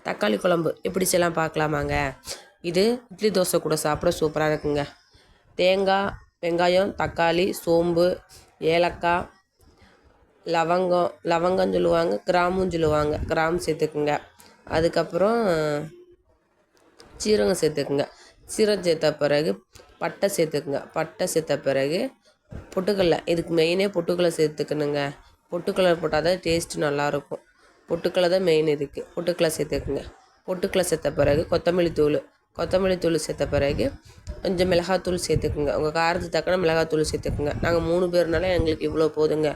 தக்காளி குழம்பு எப்படி செய்யலாம் பார்க்கலாமாங்க. இது இட்லி தோசை கூட சாப்பிட சூப்பராக இருக்குங்க. தேங்காய், வெங்காயம், தக்காளி, சோம்பு, ஏலக்காய், லவங்கம் சொல்லுவாங்க, கிராமும் சொல்லுவாங்க. கிராம்பு சேர்த்துக்குங்க. அதுக்கப்புறம் சீரகம் சேர்த்துக்குங்க. சீரகம் சேர்த்த பிறகு பட்டை சேர்த்துக்குங்க. பட்டை சேர்த்த பிறகு பொட்டுக்கடலை, இதுக்கு மெயினே பொட்டுக்கடலை சேர்த்துக்கணுங்க. பொட்டுக்கடலை போட்டால் தான் டேஸ்ட்டு நல்லாயிருக்கும். பொட்டுக்கடலை தான் மெயின் இதுக்கு. பொட்டுக்கடலை சேர்த்துக்குங்க. பொட்டுக்கடலை சேர்த்த பிறகு கொத்தமல்லி தூள் சேர்த்த பிறகு கொஞ்சம் மிளகாத்தூள் சேர்த்துக்குங்க. உங்கள் காரத்துக்கு தக்கன மிளகாத்தூள் சேர்த்துக்குங்க. நாங்கள் 3 பேர்னால எங்களுக்கு இவ்வளோ போதுங்க.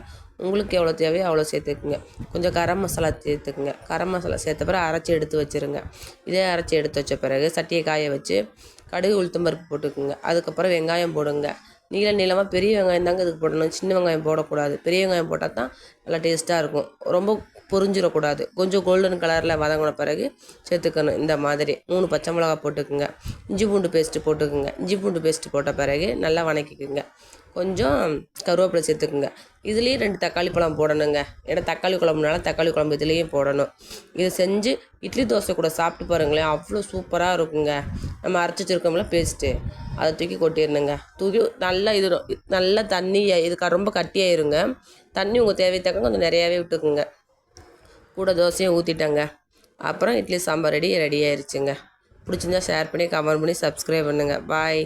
உங்களுக்கு எவ்வளோ தேவையோ அவ்வளோ சேர்த்துக்குங்க. கொஞ்சம் கரம் மசாலா சேர்த்துக்குங்க. கரம் மசாலா சேர்த்த பிறகு அரைச்சி எடுத்து வச்சுருங்க. இதே அரைச்சி எடுத்து வச்ச பிறகு சட்டியை காய வச்சு கடுகு, உளுத்தம் பருப்பு போட்டுக்குங்க. அதுக்கப்புறம் வெங்காயம் போடுங்க. நீளமாக பெரிய வெங்காயம் தாங்க இதுக்கு போடணும். சின்ன வெங்காயம் போடக்கூடாது. பெரிய வெங்காயம் போட்டால் தான் நல்லா டேஸ்ட்டாக இருக்கும். ரொம்ப பொரிஞ்சிடக்கூடாது. கொஞ்சம் கோல்டன் கலரில் வதங்கின பிறகு சேர்த்துக்கணும். இந்த மாதிரி 3 பச்சை மிளகா போட்டுக்குங்க. இஞ்சி பூண்டு பேஸ்ட்டு போட்டுக்குங்க. இஞ்சி பூண்டு பேஸ்ட்டு போட்ட பிறகு நல்லா வதக்கிக்குங்க. கொஞ்சம் கருவேப்பிலை சேர்த்துக்குங்க. இதுலேயும் 2 தக்காளி பழம் போடணுங்க. ஏன்னா தக்காளி குழம்புனால தக்காளி குழம்பு இதுலேயும் போடணும். இதை செஞ்சு இட்லி தோசை கூட சாப்பிட்டு பாருங்களேன், அவ்வளோ சூப்பராக இருக்குங்க. நம்ம அரைச்சி வச்சுருக்கோம்ல பேஸ்ட்டு, அதை தூக்கி கொட்டிடணுங்க. தூக்கி நல்லா தண்ணி இதுக்கு ரொம்ப கட்டியாயிருங்க. தண்ணி உங்கள் தேவைத்தக்க கொஞ்சம் நிறையாவே விட்டுக்குங்க. கூட தோசையும் ஊற்றிட்டேங்க. அப்புறம் இட்லி சாம்பார் ரெடி ஆயிடுச்சுங்க. பிடிச்சிருந்தா ஷேர் பண்ணி, கமெண்ட் பண்ணி, சப்ஸ்கிரைப் பண்ணுங்கள். பாய்.